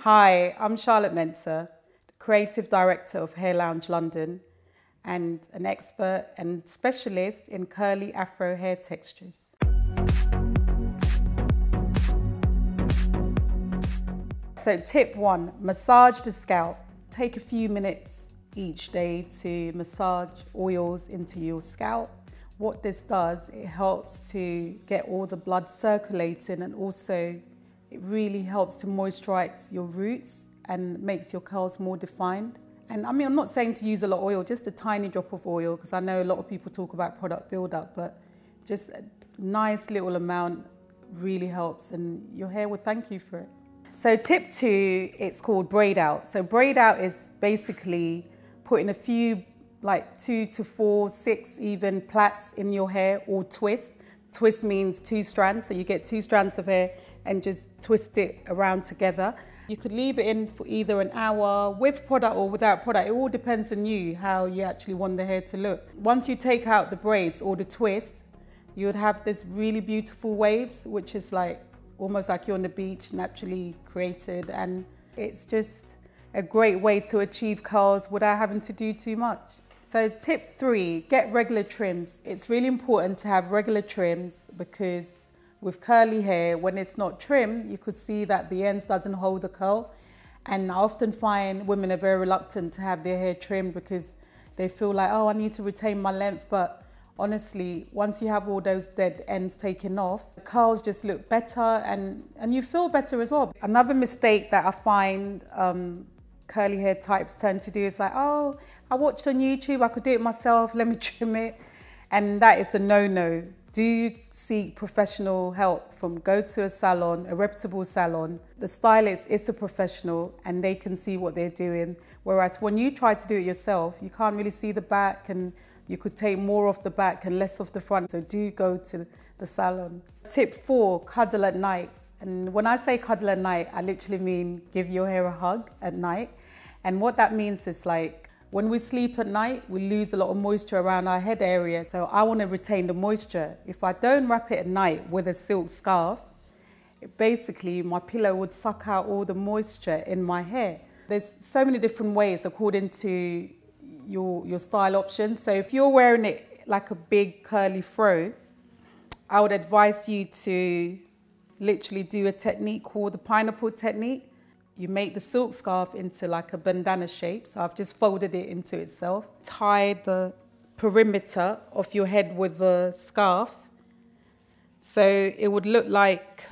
Hi, I'm Charlotte Mensah, Creative Director of Hair Lounge London and an expert and specialist in curly Afro hair textures. So tip 1, massage the scalp. Take a few minutes each day to massage oils into your scalp. What this does, it helps to get all the blood circulating, and also it really helps to moisturize your roots and makes your curls more defined. And I mean, I'm not saying to use a lot of oil, just a tiny drop of oil, because I know a lot of people talk about product buildup, but just a nice little amount really helps, and your hair will thank you for it. So tip 2, it's called braid out. So braid out is basically putting a few, like 2 to 4, 6 even plaits in your hair, or twist. Twist means 2 strands, so you get 2 strands of hair and just twist it around together. You could leave it in for either an hour with product or without product. It all depends on you, how you actually want the hair to look. Once you take out the braids or the twist, you would have this really beautiful waves, which is like almost like you're on the beach, naturally created. And it's just a great way to achieve curls without having to do too much. So tip 3, get regular trims. It's really important to have regular trims, because with curly hair, when it's not trimmed, you could see that the ends doesn't hold the curl. And I often find women are very reluctant to have their hair trimmed because they feel like, oh, I need to retain my length. But honestly, once you have all those dead ends taken off, the curls just look better, and you feel better as well. Another mistake that I find curly hair types tend to do is like, oh, I watched on YouTube, I could do it myself, let me trim it. And that is a no-no. Do seek professional help go to a salon, a reputable salon. The stylist is a professional and they can see what they're doing. Whereas when you try to do it yourself, you can't really see the back, and you could take more off the back and less off the front. So do go to the salon. Tip 4, cuddle at night. And when I say cuddle at night, I literally mean give your hair a hug at night. And what that means is, like, when we sleep at night, we lose a lot of moisture around our head area. So I want to retain the moisture. If I don't wrap it at night with a silk scarf, basically my pillow would suck out all the moisture in my hair. There's so many different ways according to your style options. So if you're wearing it like a big curly fro, I would advise you to literally do a technique called the pineapple technique. You make the silk scarf into like a bandana shape. So I've just folded it into itself. Tie the perimeter of your head with the scarf. So it would look like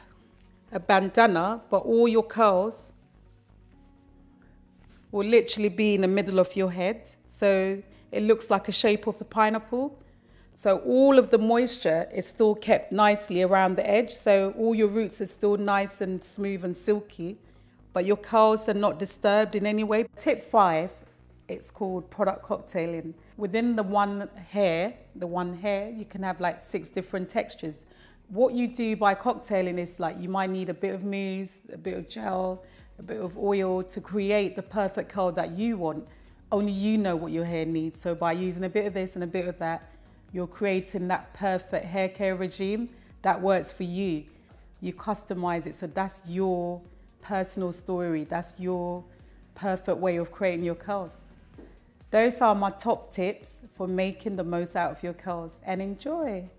a bandana, but all your curls will literally be in the middle of your head. So it looks like a shape of a pineapple. So all of the moisture is still kept nicely around the edge. So all your roots are still nice and smooth and silky, but your curls are not disturbed in any way. Tip 5, it's called product cocktailing. Within the one hair, you can have like 6 different textures. What you do by cocktailing is, like, you might need a bit of mousse, a bit of gel, a bit of oil to create the perfect curl that you want. Only you know what your hair needs. So by using a bit of this and a bit of that, you're creating that perfect hair care regime that works for you. You customize it, so that's your personal story. That's your perfect way of creating your curls. Those are my top tips for making the most out of your curls, and enjoy.